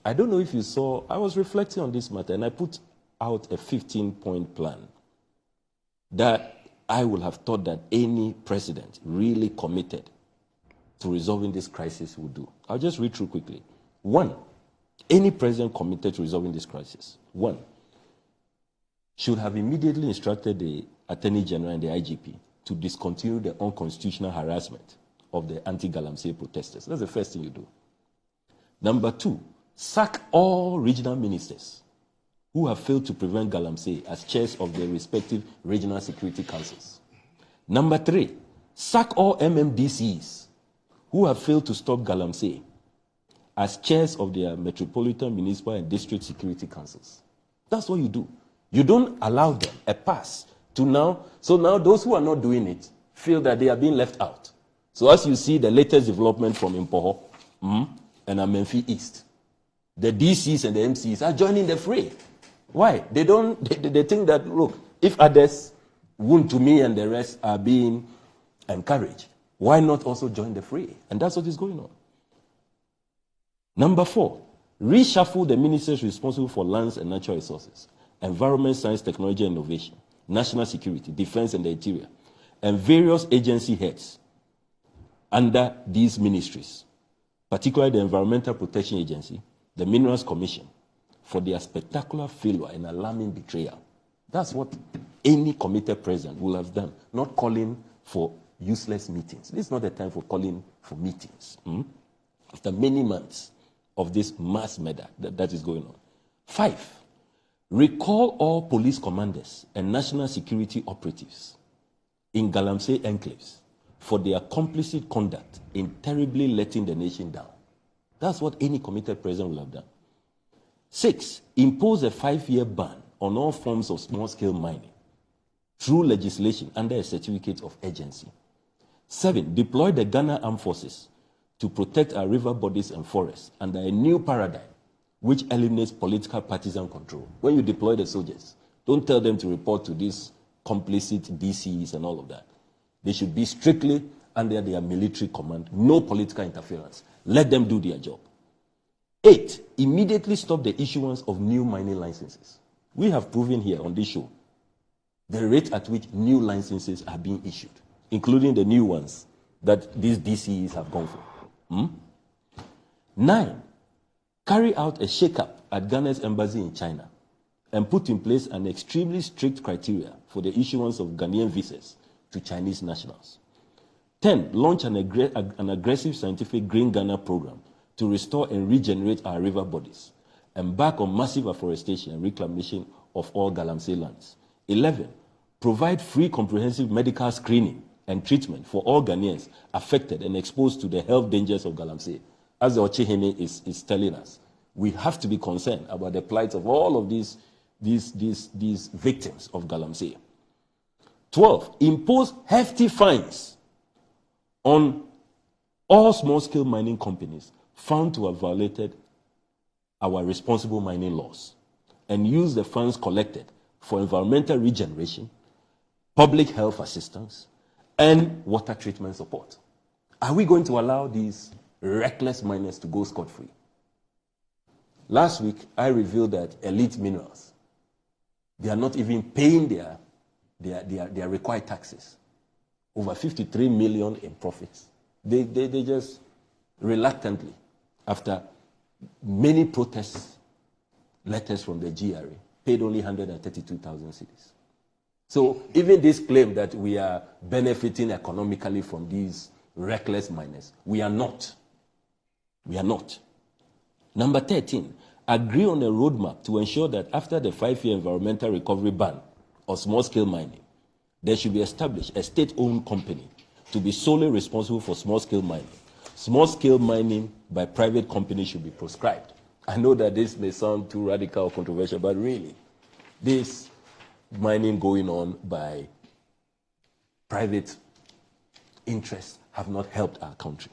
I don't know if you saw, I was reflecting on this matter, and I put out a 15-point plan that I would have thought that any president really committed to resolving this crisis would do. I'll just read through quickly. 1, any president committed to resolving this crisis, 1, should have immediately instructed the Attorney General and the IGP to discontinue the unconstitutional harassment of the anti-Galamsey protesters. That's the first thing you do. Number 2, sack all regional ministers who have failed to prevent Galamsey as chairs of their respective regional security councils. Number 3, sack all MMDCs who have failed to stop Galamsey as chairs of their metropolitan, municipal, and district security councils. That's what you do. You don't allow them a pass to now. So now those who are not doing it feel that they are being left out. So as you see the latest development from Impoho and Amenfi East, the DCs and the MCs are joining the fray. Why? They think that, look, if others, Wuntu me and the rest, are being encouraged, why not also join the fray? And that's what is going on. Number 4, reshuffle the ministers responsible for lands and natural resources, environment, science, technology, and innovation, national security, defense, and the interior, and various agency heads under these ministries, particularly the Environmental Protection Agency, the Minerals Commission, for their spectacular failure and alarming betrayal. That's what any committed president will have done, not calling for useless meetings. This is not the time for calling for meetings. After many months of this mass murder that is going on. 5, recall all police commanders and national security operatives in Galamsey enclaves for their complicit conduct in terribly letting the nation down. That's what any committed president will have done. 6, impose a 5-year ban on all forms of small-scale mining through legislation under a certificate of urgency. 7, deploy the Ghana Armed Forces to protect our river bodies and forests under a new paradigm which eliminates political partisan control. When you deploy the soldiers, don't tell them to report to these complicit DCs and all of that. They should be strictly under their military command, no political interference. Let them do their job. 8, immediately stop the issuance of new mining licenses. We have proven here on this show the rate at which new licenses are being issued, including the new ones that these DCs have gone for. 9, carry out a shake-up at Ghana's embassy in China and put in place an extremely strict criteria for the issuance of Ghanaian visas to Chinese nationals. 10, launch an aggressive scientific Green Ghana program to restore and regenerate our river bodies, embark on massive afforestation and reclamation of all Galamsey lands. 11, provide free comprehensive medical screening and treatment for all Ghanaians affected and exposed to the health dangers of Galamsey. As the Ochehene is telling us, we have to be concerned about the plight of all of these victims of Galamsey. 12, impose hefty fines on all small-scale mining companies found to have violated our responsible mining laws and use the funds collected for environmental regeneration, public health assistance, and water treatment support. Are we going to allow these reckless miners to go scot-free? Last week, I revealed that Elite Minerals, they are not even paying their required taxes. Over 53 million in profits. They just reluctantly, after many protests, letters from the GRA, paid only 132,000 cedis. So even this claim that we are benefiting economically from these reckless miners, we are not. We are not. Number 13, agree on a roadmap to ensure that after the 5-year environmental recovery ban of small-scale mining, there should be established a state-owned company to be solely responsible for small-scale mining. Small-scale mining by private companies should be proscribed. I know that this may sound too radical or controversial, but really, this mining going on by private interests have not helped our country.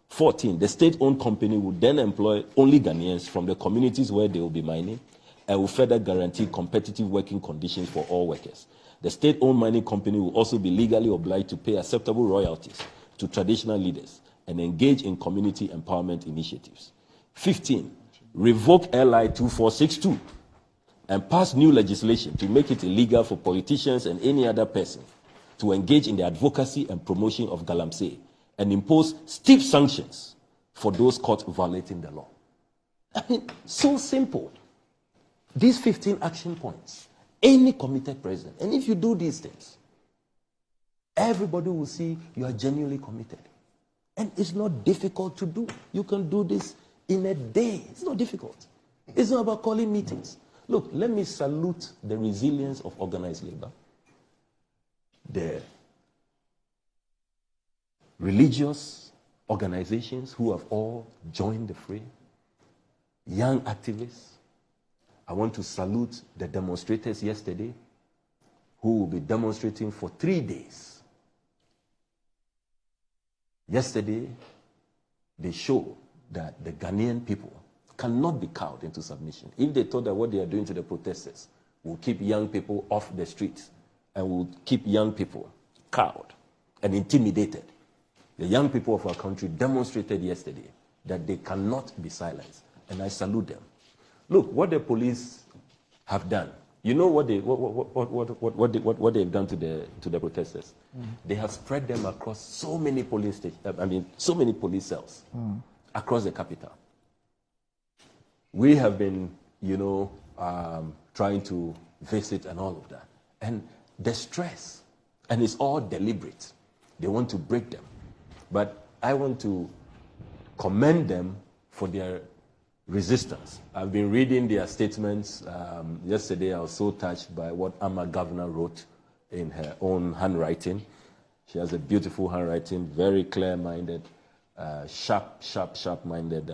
14, the state-owned company will then employ only Ghanaians from the communities where they will be mining and will further guarantee competitive working conditions for all workers. The state-owned mining company will also be legally obliged to pay acceptable royalties to traditional leaders and engage in community empowerment initiatives. 15, revoke LI 2462 and pass new legislation to make it illegal for politicians and any other person to engage in the advocacy and promotion of Galamsey and impose stiff sanctions for those caught violating the law. I mean, so simple. These 15 action points, any committed president, and if you do these things, everybody will see you are genuinely committed. And it's not difficult to do. You can do this in a day. It's not difficult. It's not about calling meetings. Look, let me salute the resilience of organized labor, the religious organizations who have all joined the fray, young activists. I want to salute the demonstrators yesterday who will be demonstrating for 3 days. Yesterday, they showed that the Ghanaian people cannot be cowed into submission. If they thought that what they are doing to the protesters will keep young people off the streets and will keep young people cowed and intimidated, the young people of our country demonstrated yesterday that they cannot be silenced, and I salute them. Look, what the police have done. You know what they've done to the protesters? They have spread them across so many police stations. So many police cells across the capital. We have been, trying to visit and all of that, and the stress, and it's all deliberate. They want to break them, but I want to commend them for their resistance. I've been reading their statements. Yesterday, I was so touched by what Amma Governor wrote in her own handwriting. She has a beautiful handwriting, very clear-minded, sharp-minded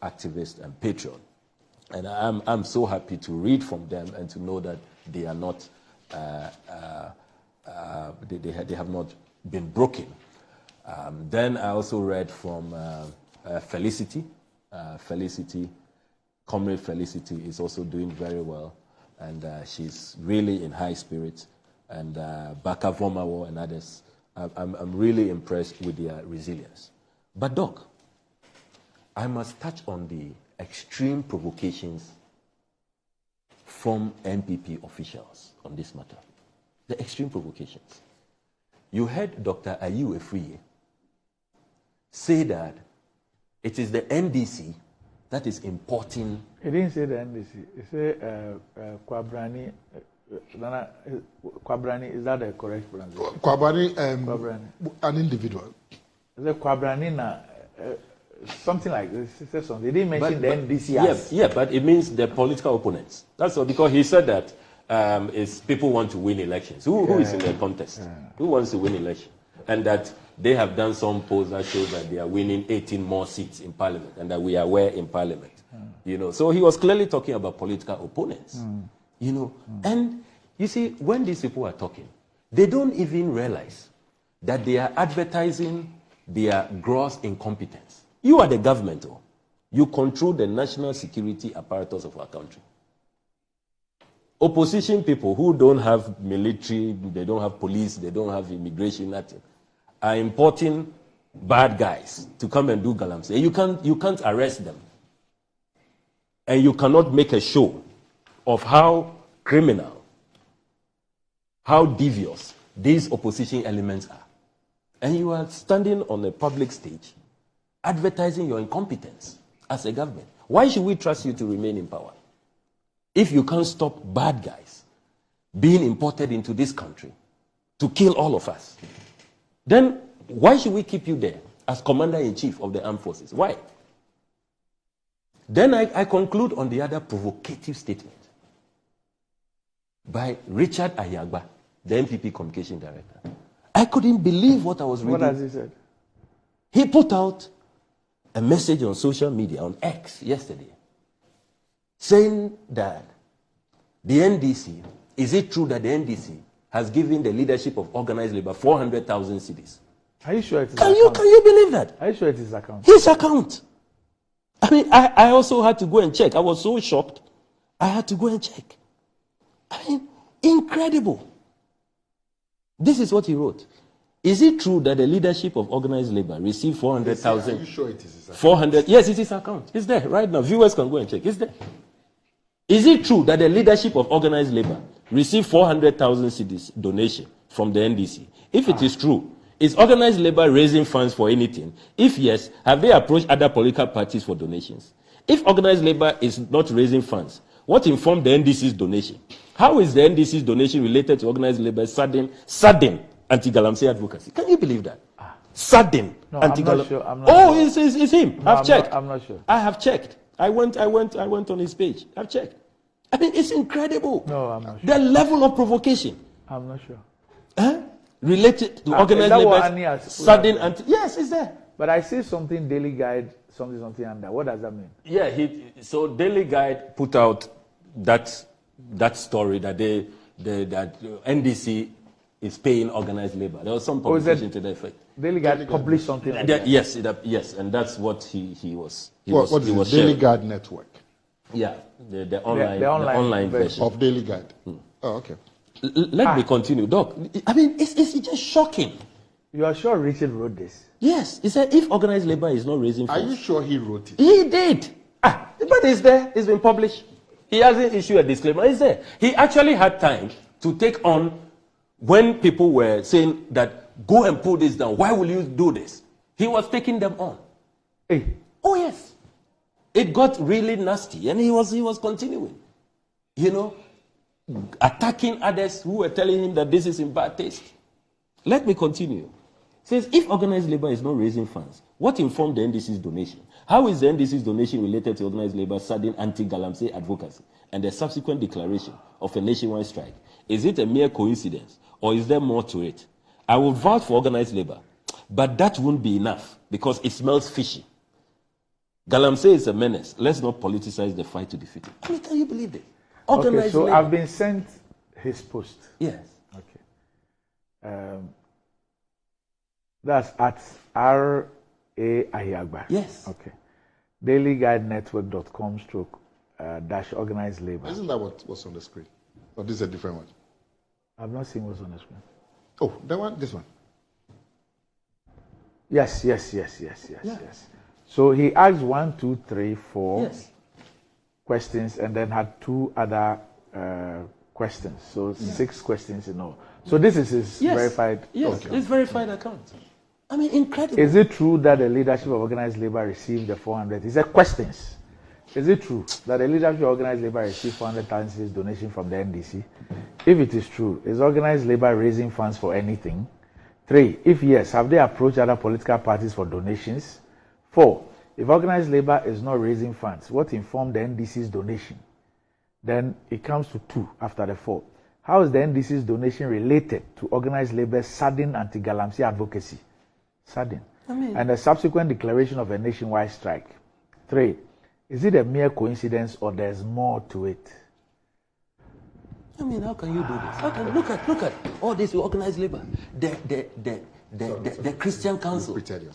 activist and patriot. And I'm so happy to read from them and to know that they are not, they have not been broken. Then I also read from Felicity. Comrade Felicity is also doing very well, and she's really in high spirits. And Baka Vomawo and others, I'm really impressed with their resilience. But Doc, I must touch on the extreme provocations from NPP officials on this matter. The extreme provocations. You heard Dr. Ayu Efriye say that it is the NDC that is importing. He didn't say the NDC. He said Kwabrani. Kwabrani, is that the correct pronunciation? Kwabrani, an individual. Is it Kwabrani? Something like this. They didn't mention the NDC. Yeah, but it means the political opponents. That's all, because he said that is people want to win elections. Who is in the contest? Yeah. Who wants to win election? And that they have done some polls that show that they are winning 18 more seats in parliament, and that we are where in parliament. So he was clearly talking about political opponents. And you see, when these people are talking, they don't even realize that they are advertising their gross incompetence. You are the government. You control the national security apparatus of our country. Opposition people who don't have military, they don't have police, they don't have immigration, nothing, are importing bad guys to come and do Galamsey. You can't arrest them. And you cannot make a show of how criminal, how devious these opposition elements are. And you are standing on a public stage advertising your incompetence as a government. Why should we trust you to remain in power if you can't stop bad guys being imported into this country to kill all of us? Then why should we keep you there as Commander-in-Chief of the Armed Forces? Why? Then I conclude on the other provocative statement by Richard Ayagba, the NPP Communication Director. I couldn't believe what I was reading. What has he said? He put out a message on social media, on X, yesterday, saying that the NDC, is it true that the NDC has given the leadership of organized labor 400,000 cedis? Are you sure it is Can you believe that? Are you sure it is account? His account. I mean, I also had to go and check. I was so shocked. I had to go and check. I mean, incredible. This is what he wrote. Is it true that the leadership of organized labor received 400,000? Are you sure it is? 400? Yes, it is account. It's there right now. Viewers can go and check. It's there. Is it true that the leadership of organized labor received 400,000 cedis donation from the NDC? If it is true, is organized labor raising funds for anything? If yes, have they approached other political parties for donations? If organized labor is not raising funds, what informed the NDC's donation? How is the NDC's donation related to organized labor's sudden anti-Galamsey advocacy? Can you believe that? Sudden anti-Galamsey. Oh, it's him. I've checked. I'm not sure. I have checked. I went on his page. I've checked. I mean, it's incredible. No, I'm not sure. The level of provocation. I'm not sure. Related to organized labor's sudden anti. Yes, it's there. But I see something Daily Guide, something under. What does that mean? Yeah, so Daily Guide put out that story that that NDC is paying organized labor. There was some publication to that effect. Daily Guide published something like that. Yes, yes, and that's what he was. What is the Daily Guide network? Yeah, the online version of Daily Guide. Oh, okay. Let me continue, Doc. I mean, it's just shocking. You are sure Richard wrote this? Yes, he said if organized labor is not raising funds. Are you sure he wrote it? He did. But it's there. It's been published. He hasn't issued a disclaimer. It's there. He actually had time to take on when people were saying that go and pull this down. Why will you do this? He was taking them on. Hey. Oh yes. It got really nasty, and he was continuing. Attacking others who were telling him that this is in bad taste. Let me continue. It says, if organized labor is not raising funds, what informed the NDC's donation? How is the NDC's donation related to organized labor's sudden anti-Galamsey advocacy and the subsequent declaration of a nationwide strike? Is it a mere coincidence, or is there more to it? I will vouch for organized labor, but that won't be enough because it smells fishy. Galamsey is a menace. Let's not politicize the fight to defeat it. I mean, can you believe it? Okay, so labor. I've been sent his post. Yes. Okay. That's at R.A. Ayagba. Yes. Okay. DailyGuideNetwork.com/ dash organized labor. Isn't that what's on the screen? Or this is a different one? I've not seen what's on the screen. Oh, that one? This one? Yes. So he asked 1, 2, 3, 4 questions and then had 2 other questions. So 6 questions in all. So this is his verified. Yes, it's verified account. I mean, incredible. Is it true that the leadership of organized labor received the 400? He said questions. Is it true that the leadership of organized labor received 400,000 donation from the NDC? If it is true, is organized labor raising funds for anything? 3, if yes, have they approached other political parties for donations? 4, if organized labor is not raising funds, what informed the NDC's donation? Then it comes to 2 after the 4. How is the NDC's donation related to organized labor's sudden anti-Galamsey advocacy? Sudden. And the subsequent declaration of a nationwide strike. 3, is it a mere coincidence or there's more to it? I mean, how can you do this? How can look at all this organized labor, the Christian Council. Pretend you're